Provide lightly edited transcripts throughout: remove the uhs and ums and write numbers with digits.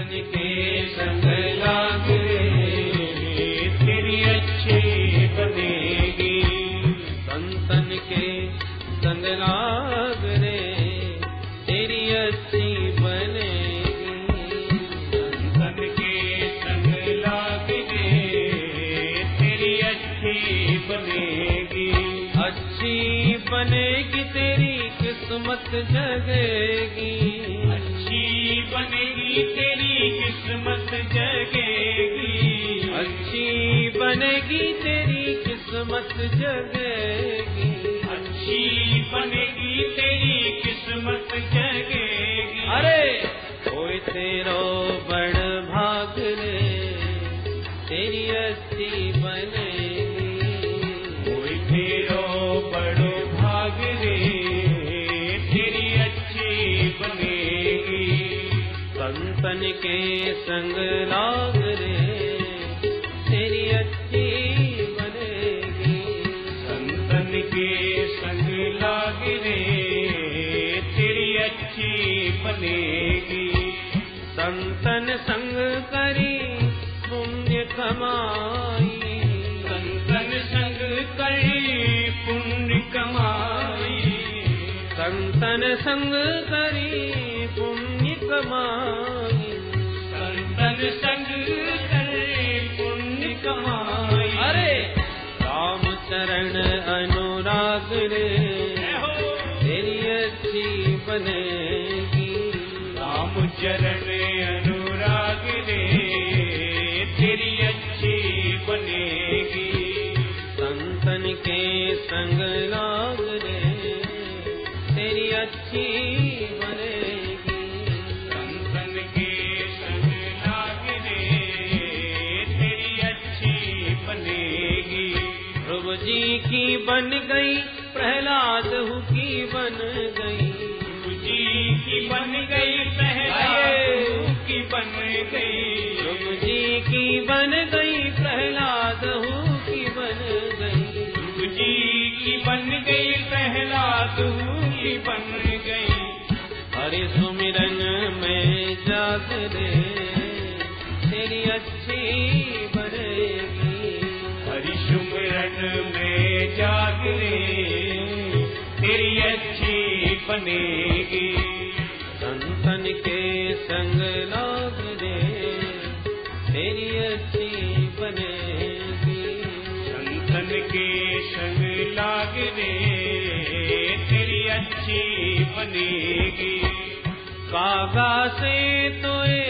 संतन के संग लाग रे तेरी अच्छी बनेगी। संतन के संग लाग रे तेरी अच्छी बनेगी। संतन के संग लाग रे तेरी अच्छी बनेगी। अच्छी बनेगी तेरी किस्मत जगेगी। अच्छी बनेगी तेरी किस्मत जगेगी। अच्छी बनेगी तेरी किस्मत जगेगी। अच्छी बनेगी तेरी किस्मत जगेगी। अरे कोई तेरो बड़ भाग रे तेरी अच्छी बनेगी। कोई तेरो बड़ भाग रे तेरी अच्छी बनेगी। संतन के संग लाग रे तेरी अच्छी बनेगी। संतन के संग लाग रे तेरी अच्छी बनेगी। संतन संग करी पुण्य कमाई। संतन संग करी पुण्य कमाई। संतन संग करी पुण्य कमाई। संतन संग करी पुण्य कमाई। अरे राम चरण अनुराग रे तेरी अच्छी बनेगी। राम चरण अनुराग रे तेरी अच्छी बनेगी। संतन के संग लाग रे तेरी अच्छी बनेगी। संतन के संग लाग रे तेरी अच्छी बनेगी। ध्रुव जी की बन गई प्रहलाद की बन गई। ध्रुव जी की बन गई प्रहलाद की बन गई। ध्रुव जी की बन गई प्रहलाद की बन गई। ध्रुव जी की बन गई प्रहलाद की बन गई। हरि सुमिरन में जाग रे तेरी अच्छी बनेगी। हरि सुमिरन में जाग रे तेरी अच्छी बनेगी। संतन के संग लाग रे तेरी अच्छी बनेगी। संतन के संग लाग रे तेरी अच्छी बनेगी। कागा से तोए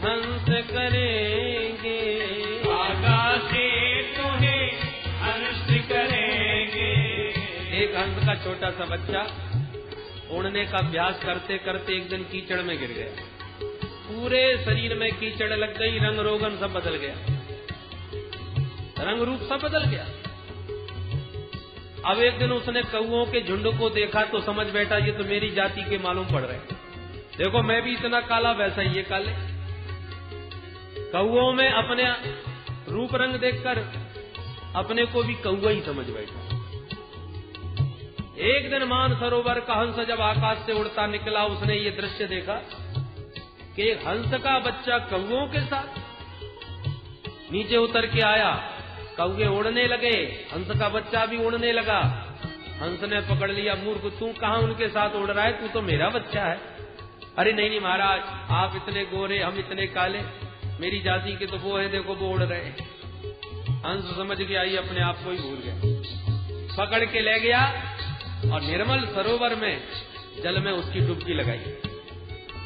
हंस करेंगे। कागा से तोहे हंस करेंगे। एक हंस का छोटा सा बच्चा उड़ने का अभ्यास करते करते एक दिन कीचड़ में गिर गया। पूरे शरीर में कीचड़ लग गई। रंग रोगन सब बदल गया। रंग रूप सब बदल गया। अब एक दिन उसने कौओं के झुंड को देखा तो समझ बैठा ये तो मेरी जाति के मालूम पड़ रहे हैं। देखो मैं भी इतना काला वैसा ही ये काले। कौओं में अपने रूप रंग देखकर अपने को भी कौआ ही समझ बैठा। एक दिन मानसरोवर का हंस जब आकाश से उड़ता निकला उसने ये दृश्य देखा कि हंस का बच्चा कौओं के साथ नीचे उतर के आया। कौवे उड़ने लगे, हंस का बच्चा भी उड़ने लगा। हंस ने पकड़ लिया, मूर्ख तू कहां उनके साथ उड़ रहा है, तू तो मेरा बच्चा है। अरे नहीं नहीं महाराज, आप इतने गोरे हम इतने काले, मेरी जाति के तो वो है, देखो वो उड़ रहे हैं। हंस समझ गया ये अपने आप को ही भूल गया। पकड़ के ले गया और निर्मल सरोवर में जल में उसकी डुबकी लगाई।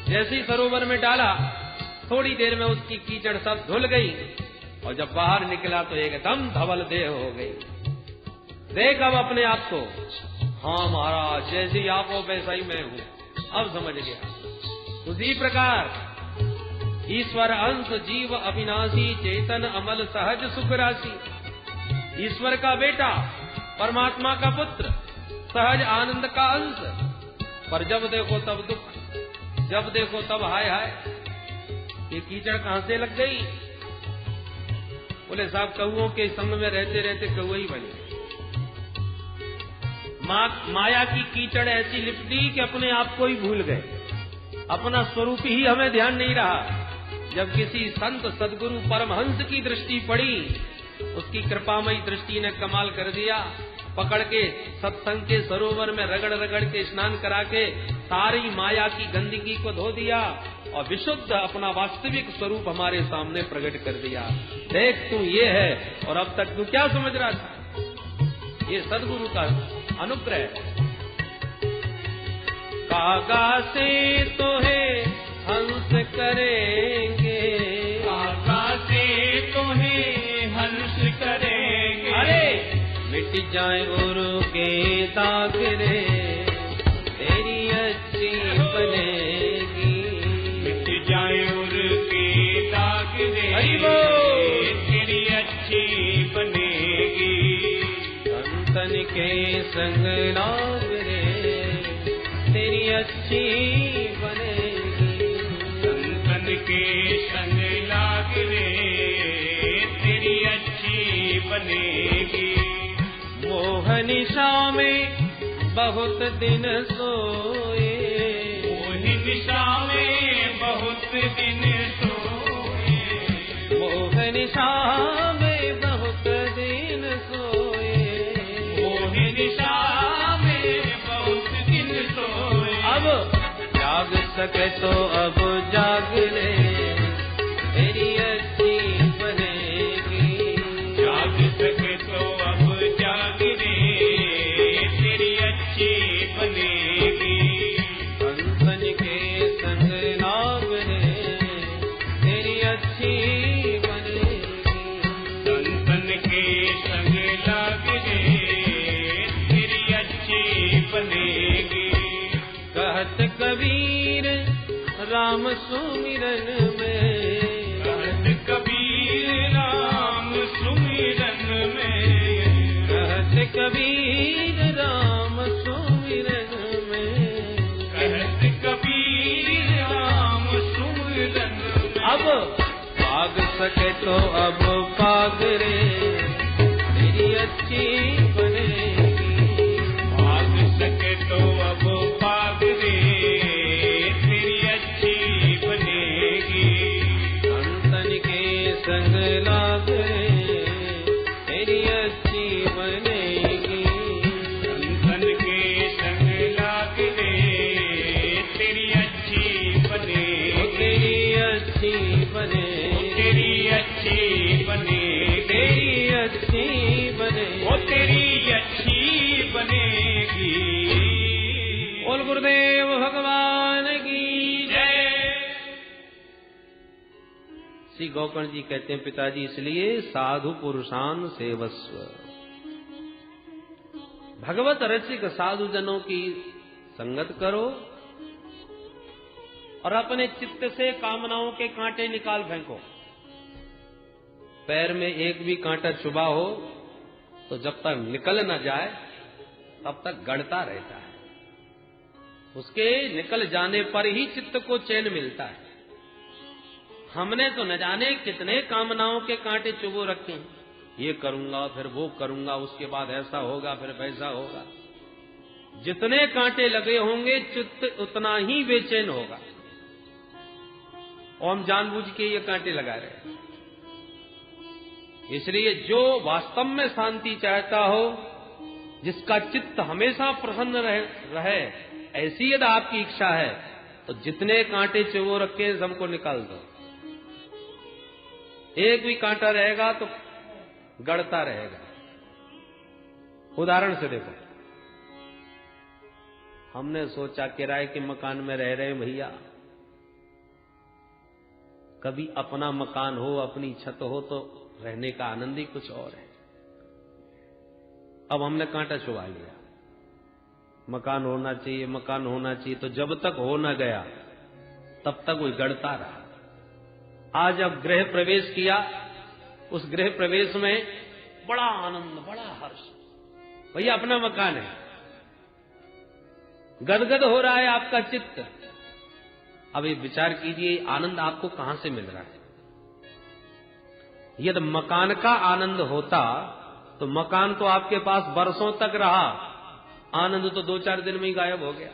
जैसे ही सरोवर में डाला थोड़ी देर में उसकी कीचड़ सब धुल गई और जब बाहर निकला तो एकदम धवल देह हो गई। देख अब अपने आप को, हाँ महाराज जैसी आप हो वैसा ही मैं हूं, अब समझ गया। उसी प्रकार ईश्वर अंश जीव अविनाशी चेतन अमल सहज सुख राशि। ईश्वर का बेटा, परमात्मा का पुत्र, सहज आनंद का अंश, पर जब देखो तब दुख, जब देखो तब हाय हाय। ये कीचड़ कहां से लग गई? बोले साहब कौओं के संग में रहते रहते कौआ ही बने। माया की कीचड़ ऐसी लिपटी कि अपने आप को ही भूल गए, अपना स्वरूप ही हमें ध्यान नहीं रहा। जब किसी संत सदगुरु परमहंस की दृष्टि पड़ी, उसकी कृपामयी दृष्टि ने कमाल कर दिया। पकड़ के सत्संग के सरोवर में रगड़ रगड़ के स्नान करा के सारी माया की गंदगी को धो दिया और विशुद्ध अपना वास्तविक स्वरूप हमारे सामने प्रकट कर दिया। देख तू ये है, और अब तक तू क्या समझ रहा था? ये सदगुरु का अनुग्रह है। कागा से तो है हंस करेंगे, कागा से तो है हंस करेंगे। अरे मिट जाए उरु के दाग रे, तेरी अच्छी बनेगी। मिट जाए उरु के दाग रे, तेरी अच्छी बनेगी। संतन के संग लाग रे, तेरी अच्छी बनेगी। संतन के संग लाग रे, तेरी अच्छी बनेगी। मोहनिशा में बहुत दिन सोए, मोहनिशा में बहुत दिन सोए। मोहनिशा में बहुत दिन सोए, मोहनिशा में बहुत दिन सोए। अब जाग सके तो अब जाग ले, तेरी अच्छी बनेगी। जाग सके तो अब जाग रे, तेरी अच्छी बनेगी। संतन के संग लाग रे, तेरी अच्छी बनेगी। संतन के संग लाग रे, तेरी अच्छी बनेगी। कहत कबीर राम सुमिरन में, कहत कबीर राम सुमिरन में। कहत कबीर राम सुमिरन में। कहत कबीर राम सुमिरन में। अब भाग सके तो अब पाग रे, तेरी अच्छी बनेगी। भाग सके तो अब पाग रे, तेरी अच्छी बनेगी। संतन के संग लाग रे, तेरी अच्छी बनेगी। संतन के संग लाग रे, तेरी अच्छी बनेगी। तेरी अच्छी बने, तेरी अच्छी बनेगी। तेरी अच्छी बने, वो तेरी अच्छी बनेगी। बोल गुरुदेव भगवान की जय। श्री गोकर्ण जी कहते हैं, पिताजी इसलिए साधु पुरुषान सेवस्व, भगवत रसिक साधु जनों की संगत करो और अपने चित्त से कामनाओं के कांटे निकाल फेंको। पैर में एक भी कांटा चुभा हो तो जब तक निकल न जाए तब तक गड़ता रहता है। उसके निकल जाने पर ही चित्त को चैन मिलता है। हमने तो न जाने कितने कामनाओं के कांटे चुभो रखे हैं, ये करूंगा फिर वो करूंगा, उसके बाद ऐसा होगा फिर वैसा होगा। जितने कांटे लगे होंगे चित्त उतना ही बेचैन होगा। और हम जानबूझ के ये कांटे लगा रहे हैं। इसलिए जो वास्तव में शांति चाहता हो, जिसका चित्त हमेशा प्रसन्न रहे, ऐसी यदि आपकी इच्छा है तो जितने कांटे चुभो रखे सबको निकाल दो। एक भी कांटा रहेगा तो गड़ता रहेगा। उदाहरण से देखो, हमने सोचा किराए के मकान में रह रहे भैया, कभी अपना मकान हो, अपनी छत हो तो रहने का आनंद ही कुछ और है। अब हमने कांटा चुभा लिया, मकान होना चाहिए, मकान होना चाहिए, तो जब तक हो न गया तब तक वो गड़ता रहा। आज अब गृह प्रवेश किया, उस गृह प्रवेश में बड़ा आनंद, बड़ा हर्ष, भैया अपना मकान है, गदगद हो रहा है आपका चित्त। अब ये विचार कीजिए, आनंद आपको कहां से मिल रहा है? यदि मकान का आनंद होता तो मकान तो आपके पास बरसों तक रहा, आनंद तो 2-4 दिन में ही गायब हो गया।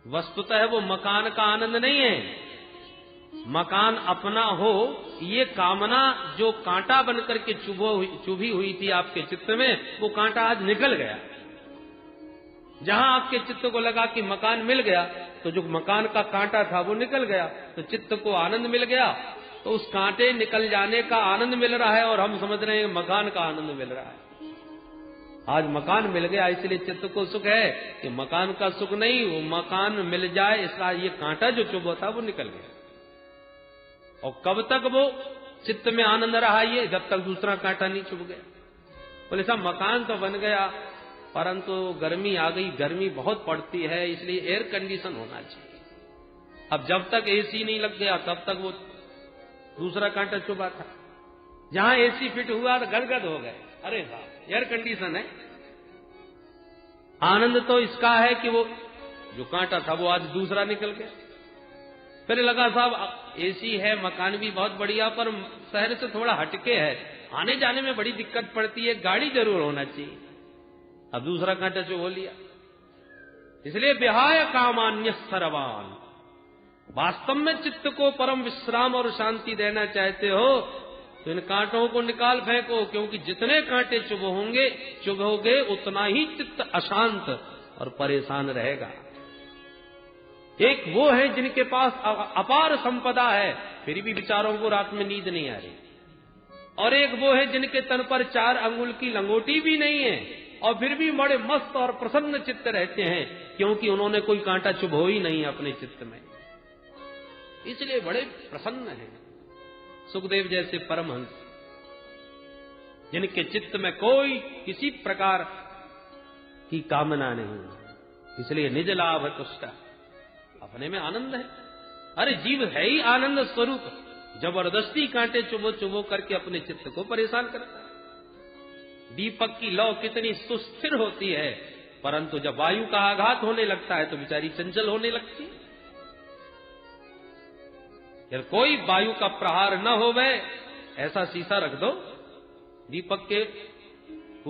वस्तुतः वो मकान का आनंद नहीं है, मकान अपना हो, ये कामना जो कांटा बनकर के चुभी हुई थी आपके चित्त में, वो कांटा आज निकल गया। जहां आपके चित्त को लगा कि मकान मिल गया, तो जो मकान का कांटा था वो निकल गया, तो चित्त को आनंद मिल गया। तो उस कांटे निकल जाने का आनंद मिल रहा है, और हम समझ रहे हैं मकान का आनंद मिल रहा है। आज मकान मिल गया, इसलिए चित्त को सुख है कि मकान का सुख नहीं, वो मकान मिल जाए इसका ये कांटा जो चुभा था वो निकल गया। और कब तक वो चित्त में आनंद रहा, ये जब तक दूसरा कांटा नहीं चुभ गया। बोले साहब मकान तो बन गया, परंतु गर्मी आ गई, गर्मी बहुत पड़ती है, इसलिए एयर कंडीशन होना चाहिए। अब जब तक एसी नहीं लग गया तब तक वो दूसरा कांटा चुभा था। जहां एसी फिट हुआ तो गदगद हो गए, अरे वाह एयर कंडीशन है। आनंद तो इसका है कि वो जो कांटा था वो आज दूसरा निकल गया। फिर लगा साहब एसी है, मकान भी बहुत बढ़िया, पर शहर से थोड़ा हटके है, आने जाने में बड़ी दिक्कत पड़ती है, गाड़ी जरूर होना चाहिए। अब दूसरा कांटा चुभ लिया। इसलिए विहाय कामान्य सर्वान, वास्तव में चित्त को परम विश्राम और शांति देना चाहते हो तो इन कांटों को निकाल फेंको, क्योंकि जितने कांटे चुभोगे उतना ही चित्त अशांत और परेशान रहेगा। एक वो है जिनके पास अपार संपदा है, फिर भी विचारों को रात में नींद नहीं आ रही, और एक वो है जिनके तन पर 4 अंगुल की लंगोटी भी नहीं है, और फिर भी बड़े मस्त और प्रसन्न चित्त रहते हैं, क्योंकि उन्होंने कोई कांटा चुभो ही नहीं अपने चित्त में, इसलिए बड़े प्रसन्न हैं। सुखदेव जैसे परमहंस, जिनके चित्त में कोई किसी प्रकार की कामना नहीं, इसलिए निज लाभ तुष्ट, अपने में आनंद है। अरे जीव है ही आनंद स्वरूप, जबरदस्ती कांटे चुभो करके अपने चित्त को परेशान करता है। दीपक की लौ कितनी सुस्थिर होती है, परंतु जब वायु का आघात होने लगता है तो बेचारी चंचल होने लगती है। यार कोई वायु का प्रहार न होवे ऐसा शीशा रख दो दीपक के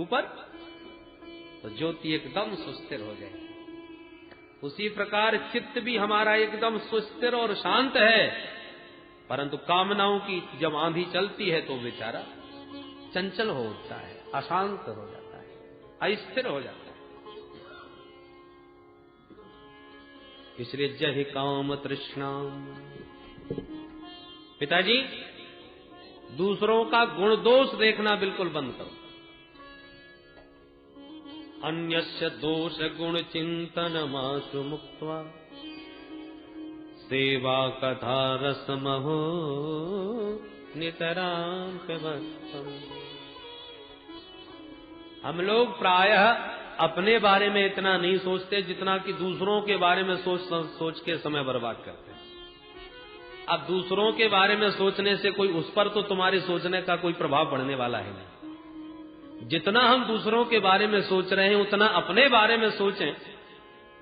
ऊपर, तो ज्योति एकदम सुस्थिर हो जाएगी। उसी प्रकार चित्त भी हमारा एकदम सुस्थिर और शांत है, परंतु कामनाओं की जब आंधी चलती है तो बेचारा चंचल हो उठता है, अशांत हो जाता है, अस्थिर हो जाता है। इसलिए जहि काम तृष्णा, पिताजी दूसरों का गुण दोष देखना बिल्कुल बंद करो। अन्यस्य दोष गुण चिंतनमाशु मुक्त्वा सेवा कथा रसमहो नितराम पिबत्वम्। हम लोग प्रायः अपने बारे में इतना नहीं सोचते जितना कि दूसरों के बारे में सोच के समय बर्बाद करते हैं। अब दूसरों के बारे में सोचने से कोई उस पर तो तुम्हारे सोचने का कोई प्रभाव पड़ने वाला है नहीं। जितना हम दूसरों के बारे में सोच रहे हैं उतना अपने बारे में सोचें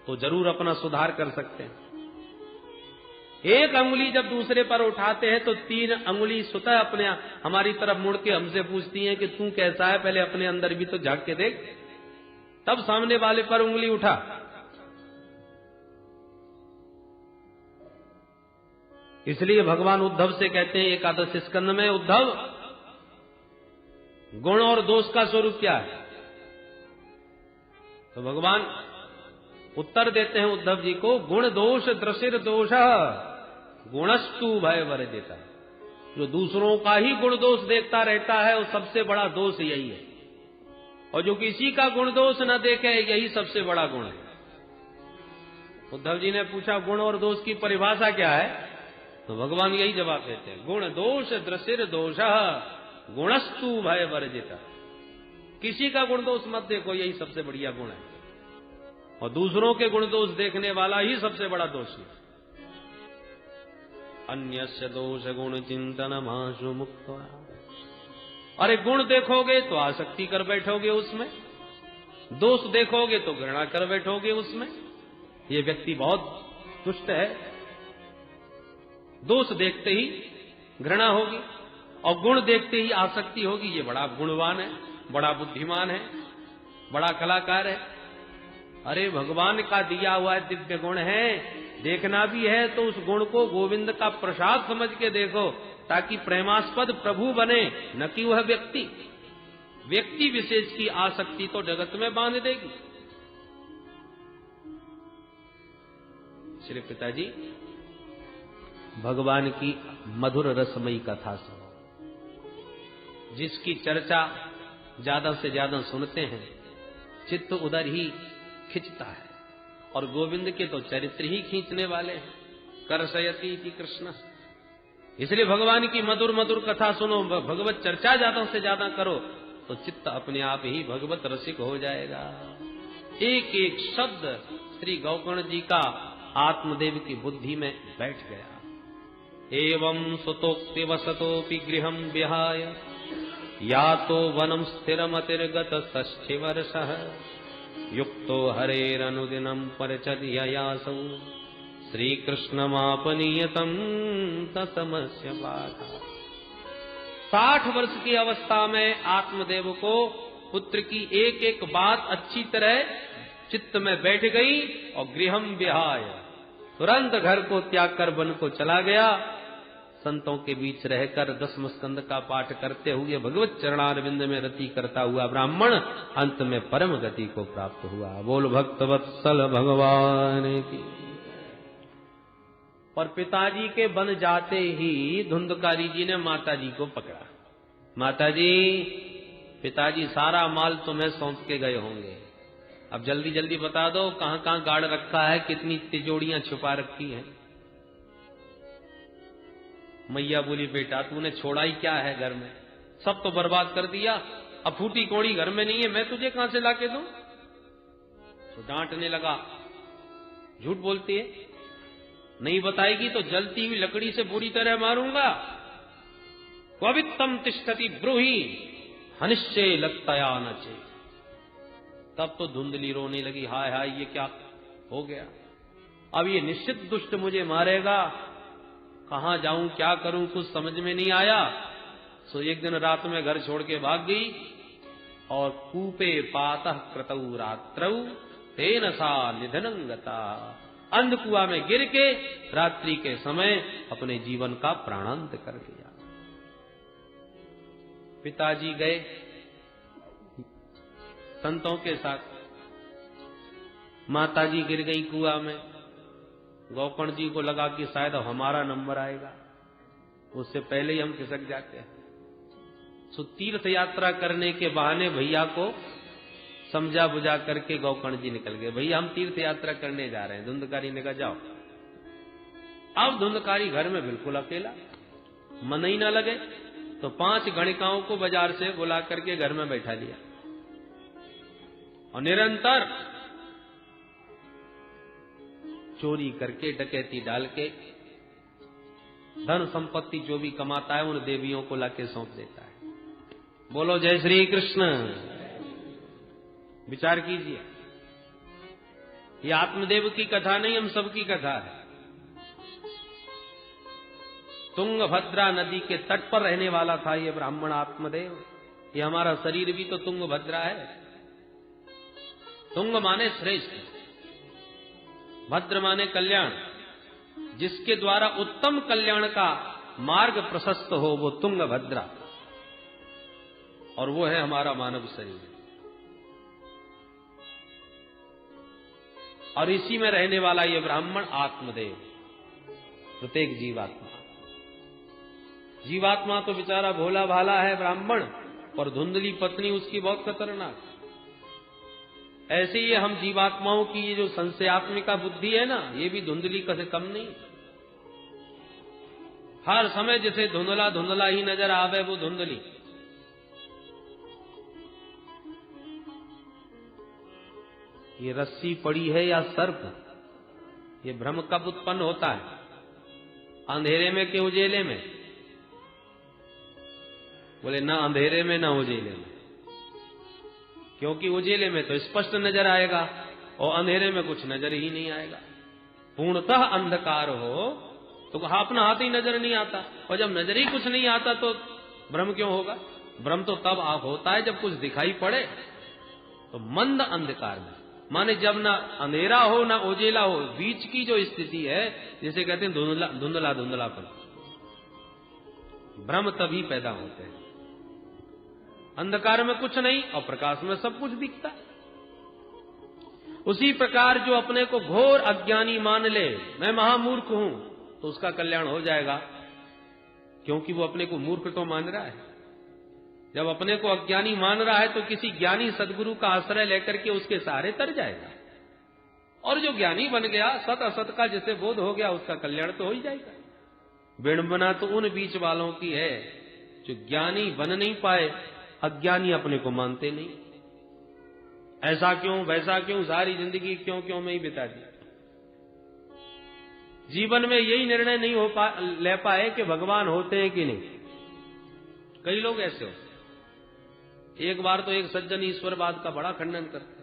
तो जरूर अपना सुधार कर सकते हैं। एक अंगुली जब दूसरे पर उठाते हैं तो 3 अंगुली स्वतः अपने हमारी तरफ मुड़ के हमसे पूछती हैं कि तू कैसा है, पहले अपने अंदर भी तो झांक के देख, तब सामने वाले पर उंगली उठा। इसलिए भगवान उद्धव से कहते हैं एकादश स्कंद में, उद्धव गुण और दोष का स्वरूप क्या है? तो भगवान उत्तर देते हैं उद्धव जी को, गुण दोष दृशिर दोष गुणस्तु भय वर्जिता। जो दूसरों का ही गुण दोष देखता रहता है वो सबसे बड़ा दोष यही है, और जो किसी का गुण दोष न देखे यही सबसे बड़ा गुण है। उद्धव जी ने पूछा गुण और दोष की परिभाषा क्या है? तो भगवान यही जवाब देते हैं, गुण दोष दृशिर दोष गुणस्तु भय वर्जिता। किसी का गुण दोष मत देखो, यही सबसे बढ़िया गुण है, और दूसरों के गुण दोष देखने वाला ही सबसे बड़ा दोष है। अन्यस्य दोष गुण चिंतनमाशु मुक्त्वा। अरे गुण देखोगे तो आसक्ति कर बैठोगे उसमें, दोष देखोगे तो घृणा कर बैठोगे उसमें। ये व्यक्ति बहुत दुष्ट है। दोष देखते ही घृणा होगी और गुण देखते ही आसक्ति होगी। ये बड़ा गुणवान है, बड़ा बुद्धिमान है, बड़ा कलाकार है। अरे भगवान का दिया हुआ दिव्य गुण है देखना भी है तो उस गुण को गोविंद का प्रसाद समझ के देखो, ताकि प्रेमास्पद प्रभु बने, न कि वह व्यक्ति विशेष की आसक्ति तो जगत में बांध देगी। श्री पिताजी भगवान की मधुर रसमयी कथा सुनो, जिसकी चर्चा ज्यादा से ज्यादा सुनते हैं चित्त उधर ही खिंचता है, और गोविंद के तो चरित्र ही खींचने वाले हैं। करसयति की कृष्ण, इसलिए भगवान की मधुर मधुर कथा सुनो, भगवत चर्चा ज्यादा से ज्यादा करो तो चित्त अपने आप ही भगवत रसिक हो जाएगा। एक एक शब्द श्री गौकर्ण जी का आत्मदेव की बुद्धि में बैठ गया। एवं सुतोक्ति वसतोपि गृहं विहाय यातो वनं स्थिरमतिर्गत षष्ठिवर्षः युक्तो हरेरनुदिनं परिचर्ययासौ श्रीकृष्णमापनीयतं ततमस्य पाठः। 60 वर्ष की अवस्था में आत्मदेव को पुत्र की एक एक बात अच्छी तरह चित्त में बैठ गई, और गृहं विहाय तुरंत घर को त्याग कर वन को चला गया। संतों के बीच रहकर 10 स्कंद का पाठ करते हुए भगवत चरणारविंद में रति करता हुआ ब्राह्मण अंत में परम गति को प्राप्त हुआ। बोल भक्त वत्सल भगवान की। और पिताजी के बन जाते ही धुंधकारी जी ने माताजी को पकड़ा। माताजी, पिताजी सारा माल तुम्हें सौंप के गए होंगे, अब जल्दी जल्दी बता दो कहां कहां गाड़ रखा है, कितनी तिजोड़ियां छुपा रखी हैं। मैया बोली, बेटा तूने छोड़ा ही क्या है घर में, सब तो बर्बाद कर दिया, अब फूटी कौड़ी घर में नहीं है, मैं तुझे कहां से लाके दूं। तो डांटने लगा, झूठ बोलती है, नहीं बताएगी तो जलती हुई लकड़ी से बुरी तरह मारूंगा। क्ववित्तम तिष्ठति ब्रूहि हनिश्चय लत्तया नचे। तब तो धुंधली रोने लगी, हाय हाय ये क्या हो गया, अब ये निश्चित दुष्ट मुझे मारेगा, कहां जाऊं क्या करूं कुछ समझ में नहीं आया। सो एक दिन रात में घर छोड़ के भाग गई, और कूपे पातः क्रतौ रात्रौ तेन सा निधनं गता। अंधकुआ में गिर के रात्रि के समय अपने जीवन का प्राणांत कर दिया। पिताजी गए संतों के साथ, माताजी गिर गई कुआ में। गौकर्ण जी को लगा कि शायद हमारा नंबर आएगा, उससे पहले ही हम खिसक जाते हैं। सो तीर्थ यात्रा करने के बहाने भैया को समझा बुझा करके गौकर्ण जी निकल गए, भैया हम तीर्थ यात्रा करने जा रहे हैं। धुंधकारी ने कहा जाओ। अब धुंधकारी घर में बिल्कुल अकेला, मन ही ना लगे, तो 5 गणिकाओं को बाजार से बुला करके घर में बैठा लिया, और निरंतर चोरी करके डकैती डाल के धन संपत्ति जो भी कमाता है उन देवियों को लाके सौंप देता है। बोलो जय श्री कृष्ण। विचार कीजिए, ये आत्मदेव की कथा नहीं, हम सबकी कथा है। तुंगभद्रा नदी के तट पर रहने वाला था ये ब्राह्मण आत्मदेव। ये हमारा शरीर भी तो तुंगभद्रा है। तुंग माने श्रेष्ठ, भद्र माने कल्याण, जिसके द्वारा उत्तम कल्याण का मार्ग प्रशस्त हो वो तुंगभद्रा, और वो है हमारा मानव शरीर। और इसी में रहने वाला ये ब्राह्मण आत्मदेव, प्रत्येक जीवात्मा तो बेचारा भोला भाला है ब्राह्मण, और धुंधली पत्नी उसकी बहुत खतरनाक। ऐसे ही हम जीवात्माओं की ये जो संशयात्मिका बुद्धि है ना, ये भी धुंधली का से कम नहीं। हर समय जैसे धुंधला धुंधला ही नजर आवे वो धुंधली। ये रस्सी पड़ी है या सर्प, ये भ्रम कब उत्पन्न होता है, अंधेरे में कि उजेले में? बोले ना अंधेरे में ना उजेले में, क्योंकि उजेले में तो स्पष्ट नजर आएगा और अंधेरे में कुछ नजर ही नहीं आएगा। पूर्णतः अंधकार हो तो अपना हाथ ही नजर नहीं आता, और जब नजर ही कुछ नहीं आता तो भ्रम क्यों होगा? भ्रम तो तब होता है जब कुछ दिखाई पड़े। तो मंद अंधकार में माने जब ना अंधेरा हो ना उजेला हो, बीच की जो स्थिति है, जिसे कहते हैं धुंधला धुंधलापन, भ्रम तभी पैदा होते हैं। अंधकार में कुछ नहीं और प्रकाश में सब कुछ दिखता है। उसी प्रकार जो अपने को घोर अज्ञानी मान ले, मैं महामूर्ख हूं, तो उसका कल्याण हो जाएगा, क्योंकि वो अपने को मूर्ख तो मान रहा है। जब अपने को अज्ञानी मान रहा है तो किसी ज्ञानी सदगुरु का आश्रय लेकर के उसके सहारे तर जाएगा, और जो ज्ञानी बन गया, सत असत का जिसे बोध हो गया, उसका कल्याण तो हो ही जाएगा। विडंबना तो उन बीच वालों की है जो ज्ञानी बन नहीं पाए, अज्ञानी अपने को मानते नहीं। ऐसा क्यों वैसा क्यों, सारी जिंदगी क्यों क्यों में ही बिता दी। जीवन में यही निर्णय नहीं ले पाए कि भगवान होते हैं कि नहीं। कई लोग ऐसे होते। एक बार तो एक सज्जन ईश्वरवाद का बड़ा खंडन करते,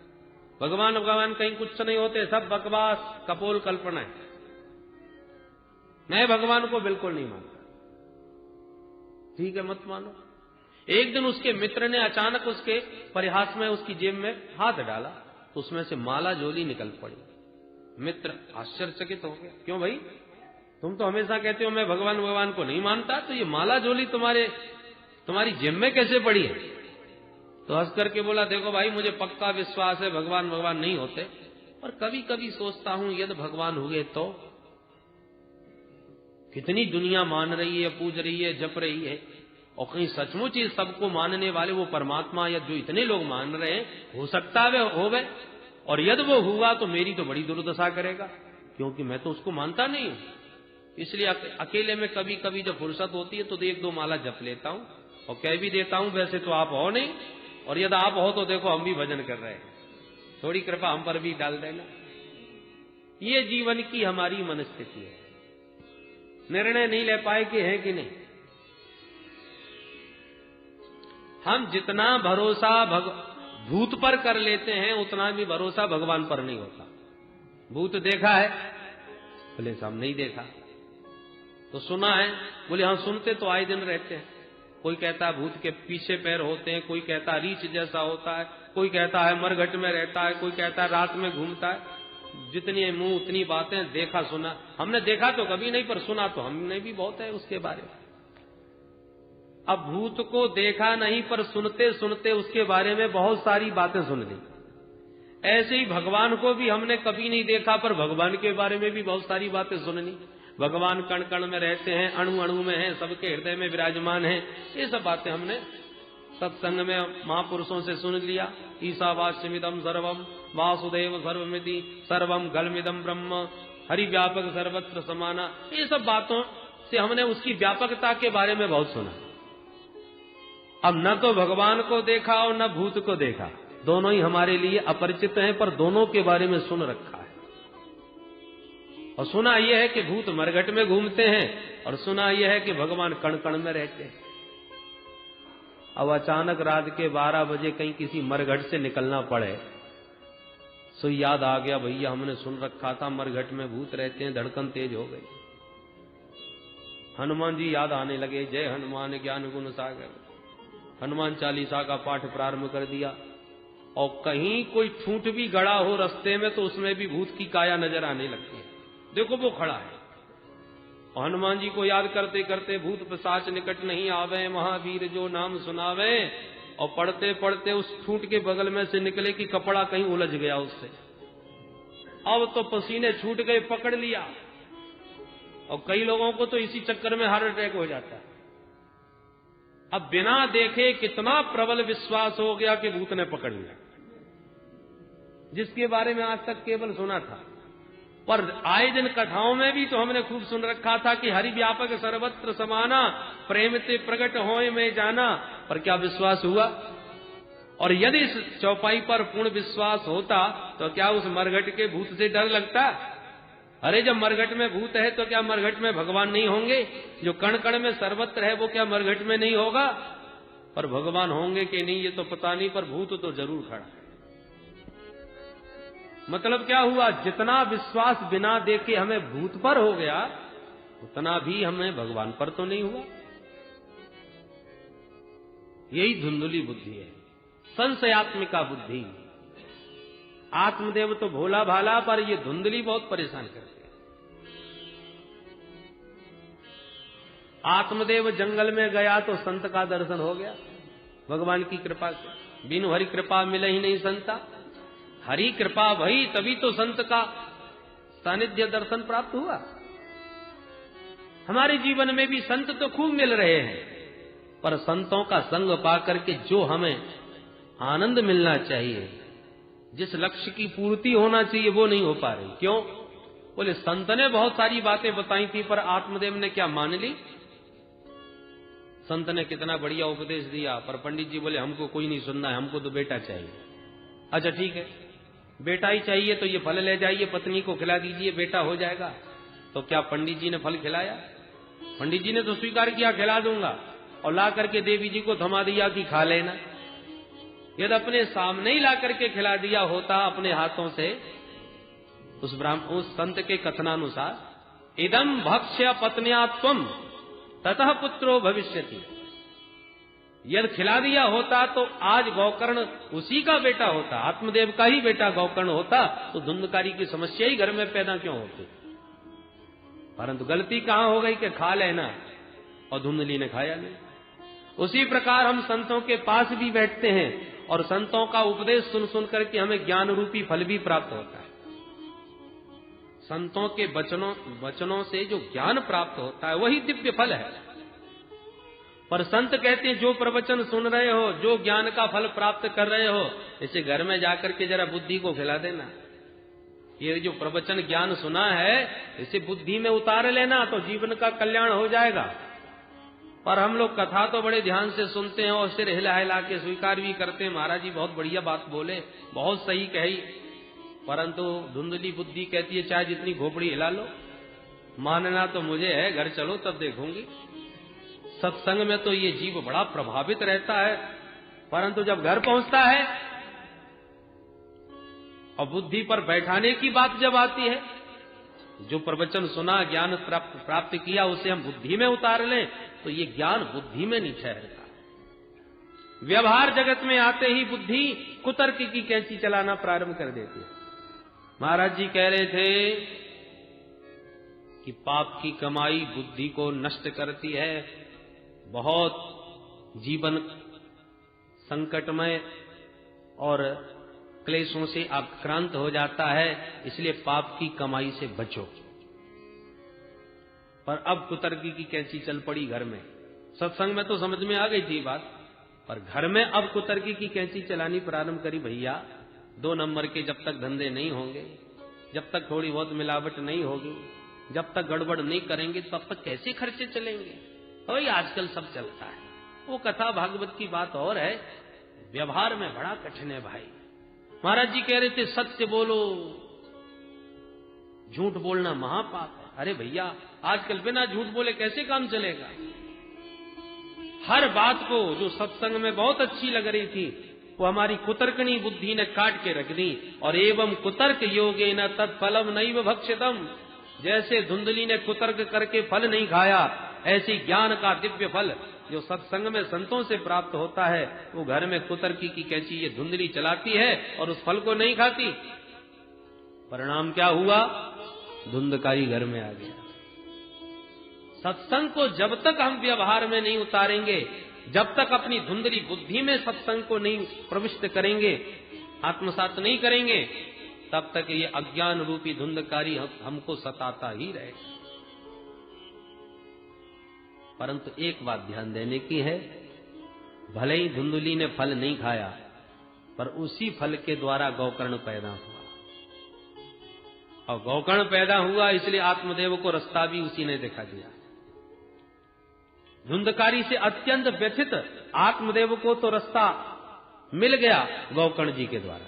भगवान कहीं कुछ नहीं होते, सब बकवास कपोल कल्पना है। मैं भगवान को बिल्कुल नहीं मानता। ठीक है, मत मानो। एक दिन उसके मित्र ने अचानक उसके परिहास में उसकी जेब में हाथ डाला, तो उसमें से माला जोली निकल पड़ी। मित्र आश्चर्यचकित हो गया, क्यों भाई, तुम तो हमेशा कहते हो मैं भगवान को नहीं मानता, तो ये माला जोली तुम्हारी जेब में कैसे पड़ी है? तो हंस करके बोला, देखो भाई, मुझे पक्का विश्वास है भगवान नहीं होते, और कभी कभी सोचता हूं यदि भगवान हुए तो। कितनी दुनिया मान रही है, पूज रही है, जप रही है, और कहीं सचमुच ही सबको मानने वाले वो परमात्मा या जो इतने लोग मान रहे हैं, हो सकता है हो गए, और यदि वो हुआ तो मेरी तो बड़ी दुर्दशा करेगा, क्योंकि मैं तो उसको मानता नहीं हूं। इसलिए अकेले में कभी कभी जब फुर्सत होती है तो एक दो माला जप लेता हूं, और कह भी देता हूं वैसे तो आप हो नहीं, और यदि आप हो तो देखो हम भी भजन कर रहे हैं, थोड़ी कृपा हम पर भी डाल देना। ये जीवन की हमारी मनस्थिति है। निर्णय नहीं ले पाए कि है कि नहीं। हम जितना भरोसा भूत पर कर लेते हैं, उतना भी भरोसा भगवान पर नहीं होता। भूत देखा है? बोले साहब नहीं देखा। तो सुना है? बोले हाँ सुनते तो आए दिन रहते हैं। कोई कहता है भूत के पीछे पैर होते हैं, कोई कहता है रीछ जैसा होता है, कोई कहता है मरघट में रहता है, कोई कहता है रात में घूमता है। जितनी मुंह उतनी बातें, देखा सुना। हमने देखा तो कभी नहीं, पर सुना तो हमने भी बहुत है उसके बारे में। अब भूत को देखा नहीं, पर सुनते सुनते उसके बारे में बहुत सारी बातें सुन ली। ऐसे ही भगवान को भी हमने कभी नहीं देखा, पर भगवान के बारे में भी बहुत सारी बातें सुन ली। भगवान कण कण में रहते हैं, अणु अणु में हैं, सबके हृदय में विराजमान हैं। ये सब बातें हमने सत्संग में महापुरुषों से सुन लिया। ईशावास्यमिदं सर्वम वासुदेव सर्वमिति सर्वम गलमिदं ब्रह्म हरि व्यापक सर्वत्र समाना। ये सब बातों से हमने उसकी व्यापकता के बारे में बहुत सुना। अब न तो भगवान को देखा और न भूत को देखा, दोनों ही हमारे लिए अपरिचित हैं, पर दोनों के बारे में सुन रखा है। और सुना यह है कि भूत मरघट में घूमते हैं, और सुना यह है कि भगवान कण कण में रहते हैं। अब अचानक रात के 12 बजे कहीं किसी मरघट से निकलना पड़े, सो याद आ गया, भैया हमने सुन रखा था मरघट में भूत रहते हैं। धड़कन तेज हो गई। हनुमान जी याद आने लगे। जय हनुमान ज्ञान गुण सागर। हनुमान चालीसा का पाठ प्रारंभ कर दिया। और कहीं कोई ठूंठ भी गड़ा हो रास्ते में तो उसमें भी भूत की काया नजर आने लगती है। देखो वो खड़ा है। और हनुमान जी को याद करते करते भूत पिशाच निकट नहीं आवे, महावीर जो नाम सुनावे। और पढ़ते पढ़ते उस ठूंठ के बगल में से निकले कि कपड़ा कहीं उलझ गया उससे। अब तो पसीने छूट गए, पकड़ लिया। और कई लोगों को तो इसी चक्कर में हार्ट अटैक हो जाता है। अब बिना देखे कितना प्रबल विश्वास हो गया कि भूत ने पकड़ लिया, जिसके बारे में आज तक केवल सुना था। पर आए दिन कथाओं में भी तो हमने खूब सुन रखा था कि हरि व्यापक सर्वत्र समाना, प्रेम ते प्रगट होए में जाना। पर क्या विश्वास हुआ? और यदि इस चौपाई पर पूर्ण विश्वास होता तो क्या उस मरघट के भूत से डर लगता? अरे जब मरघट में भूत है तो क्या मरघट में भगवान नहीं होंगे? जो कण कण में सर्वत्र है वो क्या मरघट में नहीं होगा? पर भगवान होंगे कि नहीं ये तो पता नहीं, पर भूत तो जरूर खड़ा है। मतलब क्या हुआ? जितना विश्वास बिना देखे हमें भूत पर हो गया, उतना भी हमें भगवान पर तो नहीं हुआ। यही धुंधली बुद्धि है, संशयात्मिका बुद्धि। आत्मदेव तो भोला भाला, पर ये धुंधली बहुत परेशान करती है। आत्मदेव जंगल में गया तो संत का दर्शन हो गया भगवान की कृपा से। बिनु हरि कृपा मिले ही नहीं संता, हरि कृपा भई तभी तो संत का सानिध्य दर्शन प्राप्त हुआ। हमारे जीवन में भी संत तो खूब मिल रहे हैं, पर संतों का संग पाकर के जो हमें आनंद मिलना चाहिए, जिस लक्ष्य की पूर्ति होना चाहिए, वो नहीं हो पा रही। क्यों? बोले संत ने बहुत सारी बातें बताई थी, पर आत्मदेव ने क्या मान ली? संत ने कितना बढ़िया उपदेश दिया, पर पंडित जी बोले हमको कोई नहीं सुनना है, हमको तो बेटा चाहिए। अच्छा ठीक है, बेटा ही चाहिए तो ये फल ले जाइए, पत्नी को खिला दीजिए, बेटा हो जाएगा। तो क्या पंडित जी ने फल खिलाया? पंडित जी ने तो स्वीकार किया, खिला दूंगा, और ला करके देवी जी को थमा दिया कि खा लेना। यदि अपने सामने ही ला करके खिला दिया होता अपने हाथों से, उस संत के कथनानुसार, इदम भक्ष्य पत्न्या त्वम ततः पुत्रो भविष्यति, यदि खिला दिया होता तो आज गौकर्ण उसी का बेटा होता, आत्मदेव का ही बेटा गौकर्ण होता, तो धुंधकारी की समस्या ही घर में पैदा क्यों होती? परंतु गलती कहां हो गई कि खा लेना, और धुंधली ने खाया नहीं। उसी प्रकार हम संतों के पास भी बैठते हैं और संतों का उपदेश सुन सुन करके हमें ज्ञान रूपी फल भी प्राप्त होता है। संतों के वचनों से जो ज्ञान प्राप्त होता है वही दिव्य फल है। पर संत कहते हैं जो प्रवचन सुन रहे हो, जो ज्ञान का फल प्राप्त कर रहे हो, इसे घर में जाकर के जरा बुद्धि को खिला देना। ये जो प्रवचन ज्ञान सुना है, इसे बुद्धि में उतार लेना तो जीवन का कल्याण हो जाएगा। पर हम लोग कथा तो बड़े ध्यान से सुनते हैं और सिर हिला हिला के स्वीकार भी करते हैं, महाराज जी बहुत बढ़िया बात बोले, बहुत सही कही, परंतु धुंधली बुद्धि कहती है चाहे जितनी घोपड़ी हिला लो, मानना तो मुझे है, घर चलो तब देखूंगी। सत्संग में तो ये जीव बड़ा प्रभावित रहता है, परंतु जब घर पहुंचता है और बुद्धि पर बैठाने की बात जब आती है, जो प्रवचन सुना, ज्ञान प्राप्त किया, उसे हम बुद्धि में उतार लें तो ये ज्ञान बुद्धि में नहीं ठहरता। व्यवहार जगत में आते ही बुद्धि कुतर्क की कैंची चलाना प्रारंभ कर देती है। महाराज जी कह रहे थे कि पाप की कमाई बुद्धि को नष्ट करती है, बहुत जीवन संकटमय और क्लेशों से आक्रांत हो जाता है, इसलिए पाप की कमाई से बचो। पर अब कुतर्की की कैंची चल पड़ी घर में। सत्संग में तो समझ में आ गई थी बात, पर घर में अब कुतर्की की कैंची चलानी प्रारंभ करी। भैया 2 नंबर के जब तक धंधे नहीं होंगे, जब तक थोड़ी बहुत मिलावट नहीं होगी, जब तक गड़बड़ नहीं करेंगे, तब तक कैसे खर्चे चलेंगे? वही आजकल सब चलता है। वो कथा भागवत की बात और है, व्यवहार में बड़ा कठिन है भाई। महाराज जी कह रहे थे सत्य बोलो, झूठ बोलना महापाप है। अरे भैया आजकल बिना झूठ बोले कैसे काम चलेगा? हर बात को जो सत्संग में बहुत अच्छी लग रही थी, वो हमारी कुतर्कनी बुद्धि ने काट के रख दी। और एवं कुतर्क योगेन तत्फलम नैव भक्षितम, जैसे धुंधली ने कुतर्क करके फल नहीं खाया, ऐसी ज्ञान का दिव्य फल जो सत्संग में संतों से प्राप्त होता है, वो घर में कुतर्की की कैंची ये धुंधली चलाती है और उस फल को नहीं खाती। परिणाम क्या हुआ? धुंधकारी घर में आ गया। सत्संग को जब तक हम व्यवहार में नहीं उतारेंगे, जब तक अपनी धुंधली बुद्धि में सत्संग को नहीं प्रविष्ट करेंगे, आत्मसात नहीं करेंगे, तब तक ये अज्ञान रूपी धुंधकारी हमको सताता ही रहेगा। परंतु एक बात ध्यान देने की है, भले ही धुंधली ने फल नहीं खाया, पर उसी फल के द्वारा गौकर्ण पैदा हुआ, और गौकर्ण पैदा हुआ इसलिए आत्मदेव को रास्ता भी उसी ने दिखा दिया। धुंधकारी से अत्यंत व्यथित आत्मदेव को तो रास्ता मिल गया गौकर्ण जी के द्वारा।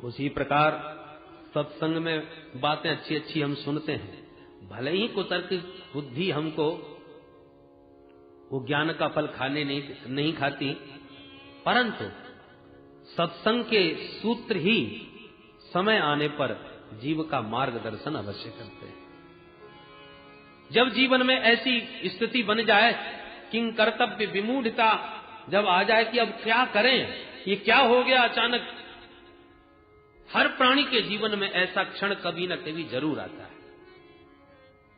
उसी प्रकार सत्संग में बातें अच्छी अच्छी हम सुनते हैं, भले ही कुतर्क बुद्धि हमको वो ज्ञान का फल खाने नहीं खाती, परंतु सत्संग के सूत्र ही समय आने पर जीव का मार्गदर्शन अवश्य करते हैं। जब जीवन में ऐसी स्थिति बन जाए, किंग कर्तव्य विमूढ़ता जब आ जाए कि अब क्या करें, ये क्या हो गया अचानक, हर प्राणी के जीवन में ऐसा क्षण कभी न कभी जरूर आता है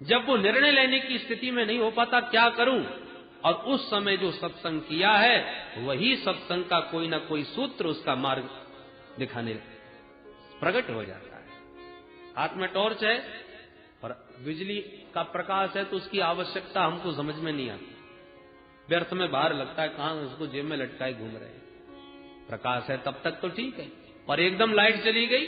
जब वो निर्णय लेने की स्थिति में नहीं हो पाता क्या करूं, और उस समय जो सत्संग किया है वही सत्संग का कोई ना कोई सूत्र उसका मार्ग दिखाने प्रकट हो जाता है। हाथ में टॉर्च है और बिजली का प्रकाश है तो उसकी आवश्यकता हमको समझ में नहीं आती, व्यर्थ में बाहर लगता है, कहां उसको जेब में लटकाए घूम रहे हैं। प्रकाश है तब तक तो ठीक है, और एकदम लाइट चली गई,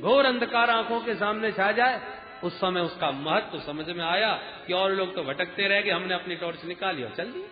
घोर अंधकार आंखों के सामने छा जाए, उस समय उसका महत्व समझ में आया कि और लोग तो भटकते रह गए, हमने अपनी टॉर्च निकाली और चल दी।